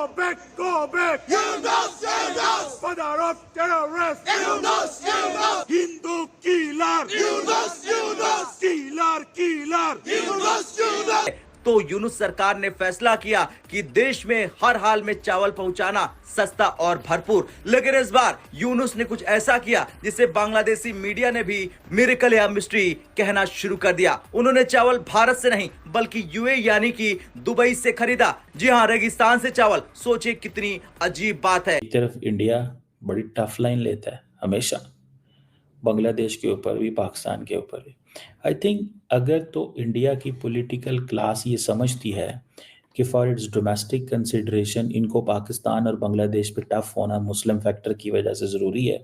back, go back. Yunus, Yunus. Father of terrorists. Yunus, Yunus. Hindu killer. Yunus, Yunus. Killer, killer. Yunus, Yunus. तो यूनुस सरकार ने फैसला किया कि देश में हर हाल में चावल पहुंचाना सस्ता और भरपूर। लेकिन इस बार यूनुस ने कुछ ऐसा किया जिसे बांग्लादेशी मीडिया ने भी मिरेकल या मिस्ट्री कहना शुरू कर दिया। उन्होंने चावल भारत से नहीं बल्कि यूए यानी कि दुबई से खरीदा। जी हाँ, रेगिस्तान से चावल। सोचिए कितनी अजीब बात है। एक तरफ इंडिया बड़ी टफ लाइन लेता है हमेशा, बांग्लादेश के ऊपर भी, पाकिस्तान के ऊपर भी। आई थिंक अगर तो इंडिया की पॉलिटिकल क्लास ये समझती है कि फॉर इट्स डोमेस्टिक कंसिडरेशन इनको पाकिस्तान और बांग्लादेश पे टफ होना मुस्लिम फैक्टर की वजह से ज़रूरी है,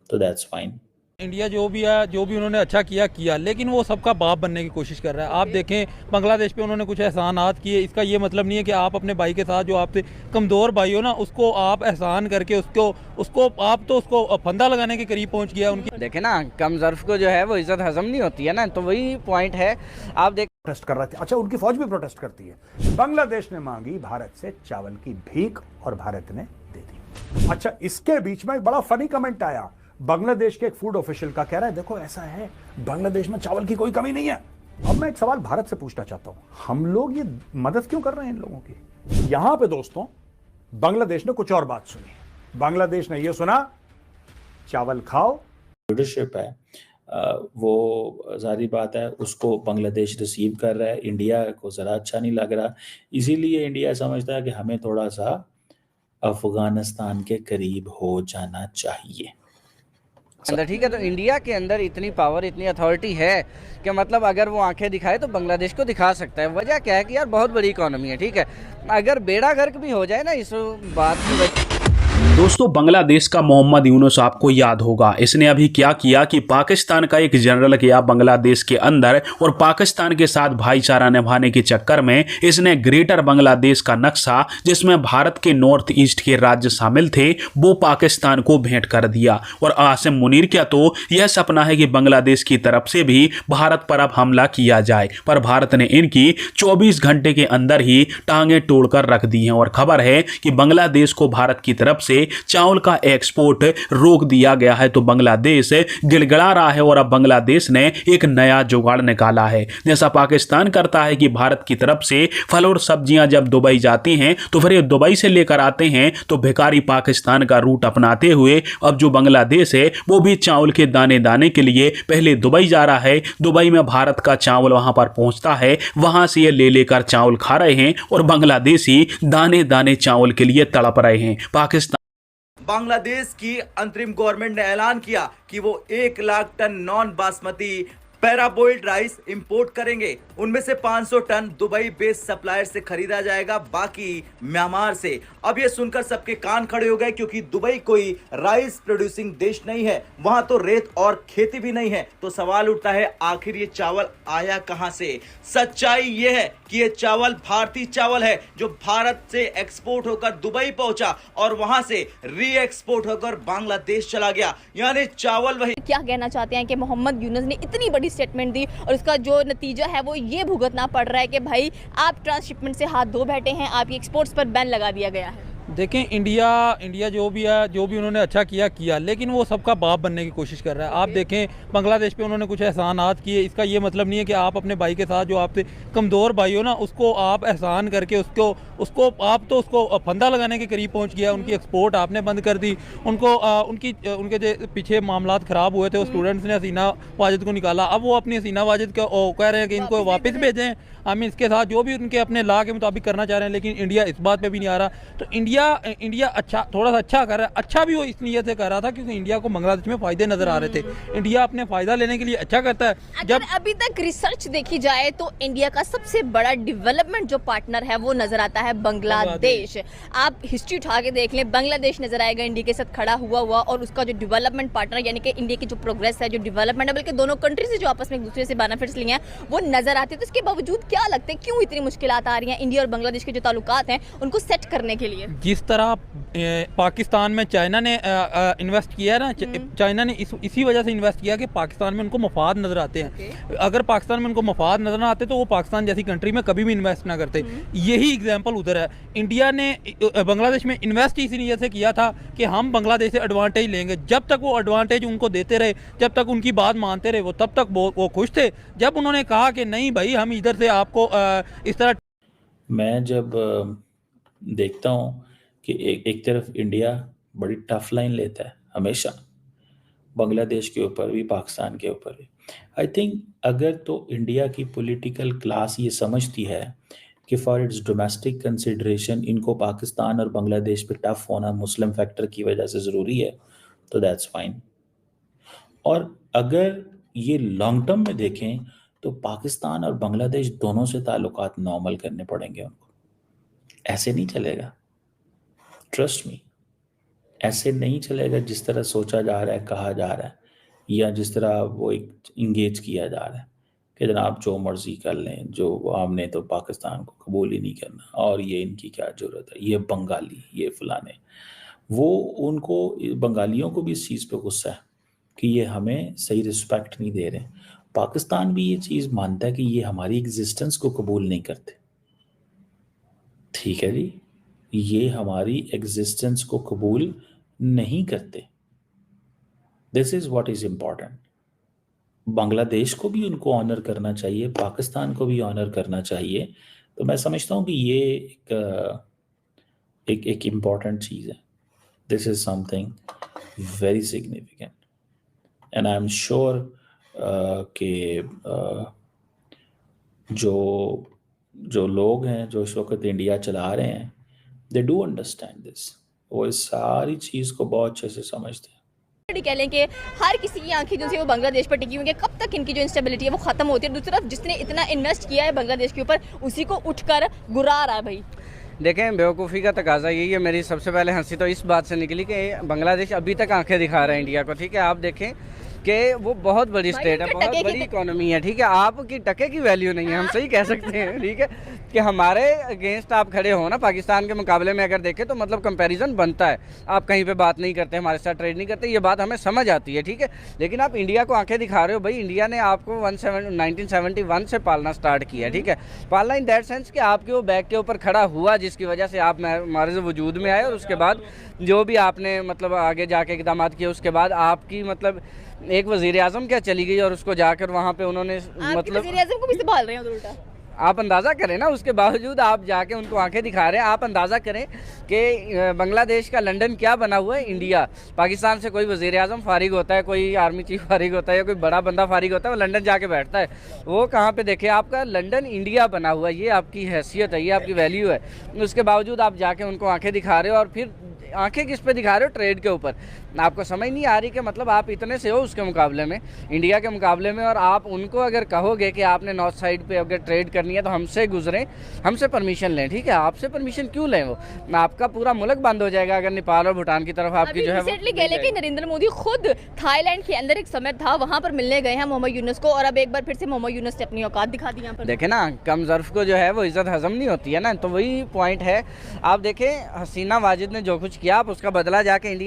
तो दैट्स फाइन। इंडिया जो भी है, जो भी उन्होंने अच्छा किया, लेकिन वो सबका बाप बनने की कोशिश कर रहा है। आप देखें बांग्लादेश पे उन्होंने कुछ एहसानात किए, इसका ये मतलब नहीं है कि आप अपने भाई के साथ, जो आपसे कमज़ोर भाई हो ना, उसको आप एहसान करके उसको आप तो उसको फंदा लगाने के करीब पहुंच गया उनकी। देखे ना, कम ज़र्फ को जो है वो इज्जत हजम नहीं होती है ना, तो वही पॉइंट है। आप देख प्रोटेस्ट कर रहे थे। अच्छा, उनकी फौज भी प्रोटेस्ट करती है। बांग्लादेश ने मांगी भारत से चावल की भीख और भारत ने दे दी। अच्छा, इसके बीच में एक बड़ा फनी कमेंट आया बांग्लादेश के एक फूड ऑफिशियल का, कह रहा है देखो ऐसा है, बांग्लादेश में चावल की कोई कमी नहीं है। अब मैं एक सवाल भारत से पूछना चाहता हूं, हम लोग ये मदद क्यों कर रहे हैं इन लोगों की? यहां पे दोस्तों बांग्लादेश ने कुछ और बात सुनी। बांग्लादेश ने ये सुना, चावल खाओ। लीडरशिप है वो जारी बात है, उसको बांग्लादेश रिसीव कर रहा है, इंडिया को ज़रा अच्छा नहीं लग रहा, इसीलिए इंडिया समझता है कि हमें थोड़ा सा अफगानिस्तान के करीब हो जाना चाहिए अंदर। ठीक है, तो इंडिया के अंदर इतनी पावर, इतनी अथॉरिटी है कि मतलब अगर वो आंखें दिखाए तो बांग्लादेश को दिखा सकता है। वजह क्या है कि यार बहुत बड़ी इकोनॉमी है, ठीक है। अगर बेड़ा गर्क भी हो जाए ना इस बात की वजह। दोस्तों, बांग्लादेश का मोहम्मद यूनुस आपको याद होगा, इसने अभी क्या किया कि पाकिस्तान का एक जनरल किया बांग्लादेश के अंदर, और पाकिस्तान के साथ भाईचारा निभाने के चक्कर में इसने ग्रेटर बांग्लादेश का नक्शा, जिसमें भारत के नॉर्थ ईस्ट के राज्य शामिल थे, वो पाकिस्तान को भेंट कर दिया। और आसिम मुनीर क्या तो यह सपना है कि बांग्लादेश की तरफ से भी भारत पर अब हमला किया जाए, पर भारत ने इनकी 24 घंटे के अंदर ही टांगें तोड़कर रख दी हैं। और खबर है कि बांग्लादेश को भारत की तरफ से चावल का एक्सपोर्ट रोक दिया गया है। तो बांग्लादेश गिड़गिड़ा रहा है और अब बांग्लादेश ने एक नया जुगाड़ निकाला है। जैसा पाकिस्तान करता है कि भारत की तरफ से फल और सब्जियां जब दुबई जाती हैं तो फिर ये दुबई से लेकर आते हैं, तो भिखारी पाकिस्तान का रूट अपनाते हुए अब जो बांग्लादेश है वो भी चावल के दाने दाने के लिए पहले दुबई जा रहा है। दुबई में भारत का चावल वहां पर पहुंचता है, वहां से ये ले लेकर चावल खा रहे हैं और बांग्लादेशी दाने दाने चावल के लिए तड़प रहे हैं। पाकिस्तान बांग्लादेश की अंतरिम गवर्नमेंट ने ऐलान किया कि वो 1 lakh tonne non basmati parboiled rice import करेंगे। उनमें से 500 टन दुबई बेस्ड सप्लायर से खरीदा जाएगा, बाकी म्यांमार से। अब ये सुनकर सबके कान खड़े हो गए, क्योंकि दुबई कोई राइस प्रोड्यूसिंग देश नहीं है, वहां तो रेत और खेती भी नहीं है। तो सवाल उठता है, आखिर ये चावल आया कहां से? सच्चाई ये है कि ये चावल भारतीय चावल है, जो भारत से एक्सपोर्ट होकर दुबई पहुंचा और वहां से री एक्सपोर्ट होकर बांग्लादेश चला गया। यानी चावल वही। क्या कहना चाहते हैं कि मोहम्मद यूनुस ने इतनी बड़ी स्टेटमेंट दी और उसका जो नतीजा है वो ये भुगतना पड़ रहा है कि भाई आप ट्रांसशिपमेंट से हाथ धो बैठे हैं, आपकी एक्सपोर्ट्स पर बैन लगा दिया गया है। देखें, इंडिया जो भी है, जो भी उन्होंने अच्छा किया, लेकिन वो सबका बाप बनने की कोशिश कर रहा है। आप देखें बांग्लादेश पे उन्होंने कुछ एहसानात किए, इसका ये मतलब नहीं है कि आप अपने भाई के साथ, जो आपसे कमज़ोर भाई हो ना, उसको आप एहसान करके उसको आप तो उसको फंदा लगाने के करीब पहुंच गया। उनकी एक्सपोर्ट आपने बंद कर दी। उनके जो पीछे मामलात ख़राब हुए थे, वो स्टूडेंट्स ने हसीना वाजिद को निकाला। अब वो अपनी हसीना वाजिद को कह रहे हैं कि इनको वापस भेजें, हम इसके साथ जो भी उनके अपने लॉ के मुताबिक करना चाह रहे हैं। लेकिन इंडिया इस बात पे भी नहीं आ रहा। तो इंडिया अच्छा, थोड़ा सा अच्छा कर रहा है। अच्छा भी वो इस नीयत से कर रहा था क्योंकि इंडिया को बांग्लादेश में फ़ायदे नज़र आ रहे थे। इंडिया अपने फ़ायदा लेने के लिए अच्छा करता है। जब अभी तक रिसर्च देखी जाए तो इंडिया का सबसे बड़ा डेवलपमेंट जो पार्टनर है वो नज़र आता है बांग्लादेश। आप हिस्ट्री उठा के देख लें, बांग्लादेश नज़र आएगा इंडिया के साथ खड़ा हुआ और उसका जो डेवलपमेंट पार्टनर यानी कि इंडिया की जो प्रोग्रेस है, जो डेवलपमेंट है, बल्कि दोनों कंट्री से जो आपस में एक दूसरे से बेनिफिट्स लिए हैं वो नज़र आते हैं। तो इसके बावजूद क्या लगता है क्यों इतनी मुश्किलात आ रही हैं इंडिया और बांग्लादेश के जो ताल्लुकात हैं उनको सेट करने के लिए? जिस तरह पाकिस्तान में चाइना ने इन्वेस्ट किया है ना, चाइना ने इसी वजह से इन्वेस्ट किया कि पाकिस्तान में उनको मफाद नज़र आते हैं। अगर पाकिस्तान में उनको मफाद नज़र ना आते तो वो पाकिस्तान जैसी कंट्री में कभी भी इन्वेस्ट ना करते। यही एग्जांपल उधर है। इंडिया ने बांग्लादेश में इन्वेस्ट इसी नीयत से किया था कि हम बांग्लादेश से एडवांटेज लेंगे। जब तक वो एडवांटेज उनको देते रहे, जब तक उनकी बात मानते रहे, वो तब तक वो खुश थे। जब उन्होंने कहा कि नहीं भाई हम इधर से आपको इस तरह, मैं जब देखता हूँ कि एक तरफ इंडिया बड़ी टफ लाइन लेता है हमेशा, बांग्लादेश के ऊपर भी, पाकिस्तान के ऊपर भी। आई थिंक अगर तो इंडिया की पॉलिटिकल क्लास ये समझती है कि फॉर इट्स डोमेस्टिक कंसिडरेशन इनको पाकिस्तान और बांग्लादेश पे टफ होना मुस्लिम फैक्टर की वजह से ज़रूरी है, तो दैट्स फाइन। और अगर ये लॉन्ग टर्म में देखें तो पाकिस्तान और बांग्लादेश दोनों से ताल्लुकात नॉर्मल करने पड़ेंगे उनको। ऐसे नहीं चलेगा, ट्रस्ट मी, ऐसे नहीं चलेगा जिस तरह सोचा जा रहा है, कहा जा रहा है, या जिस तरह वो एक इंगेज किया जा रहा है कि जनाब जो मर्जी कर लें, जो हमने तो पाकिस्तान को कबूल ही नहीं करना, और ये इनकी क्या ज़रूरत है, ये बंगाली, ये फलाने। वो उनको, बंगालियों को भी इस चीज़ पे गुस्सा है कि ये हमें सही रिस्पेक्ट नहीं दे रहे। पाकिस्तान भी ये चीज़ मानता है कि ये हमारी एग्जिस्टेंस को कबूल नहीं करते। ठीक है जी, ये हमारी एग्जिस्टेंस को कबूल नहीं करते। This is what is important. Bangladesh को भी उनको ऑनर करना चाहिए, पाकिस्तान को भी ऑनर करना चाहिए। तो मैं समझता हूँ कि ये एक इम्पॉर्टेंट चीज़ है। This is something very significant and I am sure कि जो लोग हैं जो इस वक्त इंडिया चला रहे हैं, दे डू अंडरस्टैंड दिस। वो इस सारी चीज़ को बहुत अच्छे से समझते हैं। कह लें कि हर किसी की आंखें जो है वो बांग्लादेश पर टिकी हुई है। कब तक इनकी जो इंस्टेबिलिटी है वो खत्म होती है? दूसरी तरफ जिसने इतना इन्वेस्ट किया है बांग्लादेश के ऊपर, उसी को उठकर गुरा रहा है। भाई देखें, बेवकूफ़ी का तकाजा यही है। मेरी सबसे पहले हंसी तो इस बात से निकली कि बांग्लादेश अभी तक आंखें दिखा रहा है इंडिया को। ठीक है, आप देखें कि वो बहुत बड़ी स्टेट है, बहुत बड़ी इकोनॉमी है। ठीक है, आपकी टके की वैल्यू नहीं है, हम सही कह सकते हैं। ठीक है, कि हमारे अगेंस्ट आप खड़े हो ना, पाकिस्तान के मुकाबले में अगर देखें तो मतलब कंपैरिजन बनता है। आप कहीं पे बात नहीं करते, हमारे साथ ट्रेड नहीं करते, ये बात हमें समझ आती है। ठीक है, लेकिन आप इंडिया को आंखें दिखा रहे हो। भाई इंडिया ने आपको 1971 से पालना स्टार्ट किया। ठीक है, पालना इन दैट सेंस कि आपके वो बैग के ऊपर खड़ा हुआ, जिसकी वजह से आप हमारे वजूद में आए। और उसके बाद जो भी आपने मतलब आगे जाके इक़दाम किए, उसके बाद आपकी मतलब एक वज़ीर आज़म क्या चली गई और उसको जाकर वहाँ पे उन्होंने मतलब वज़ीर आज़म को भी संभाल रहे हैं उल्टा। आप अंदाज़ा करें ना, उसके बावजूद आप जाके उनको आंखें दिखा रहे हैं। आप अंदाज़ा करें कि बांग्लादेश का लंदन क्या बना हुआ है। इंडिया पाकिस्तान से कोई वज़ीर आज़म फारिग होता है, कोई आर्मी चीफ फारिग होता है, या कोई बड़ा बंदा फारिग होता है, वो लंदन जाके बैठता है। वो कहाँ पे देखे, आपका लंदन इंडिया बना हुआ है। ये आपकी हैसियत है, ये आपकी वैल्यू है। उसके बावजूद आप जाके उनको आंखें दिखा रहे हो। और फिर आंखें किस पे दिखा रहे हो? ट्रेड के ऊपर। आपको समझ नहीं आ रही कि मतलब आप इतने से हो उसके मुकाबले में, इंडिया के मुकाबले में, और आप उनको अगर कहोगे कि आपने नॉर्थ साइड पे अगर ट्रेड करनी है तो हमसे गुजरें, हमसे परमिशन लें। ठीक है, आपसे परमिशन क्यों लें? वो आपका पूरा मुल्क बंद हो जाएगा अगर नेपाल और भूटान की तरफ आपकी जो है। रिसेंटली कह लें कि नरेंद्र मोदी खुद थाईलैंड के अंदर एक समिट था, वहाँ पर मिलने गए हैं मोहम्मद यूनुस को, और अब एक बार फिर से मोहम्मद यूनुस ने अपनी औकात दिखा दी। यहाँ पर देखें ना, कम ज़र्फ को जो है वो इज़्ज़त हजम नहीं होती है ना, तो वही पॉइंट है। आप देखें, हसीना वाजिद ने जो कुछ किया, आप उसका बदला जाके इंडिया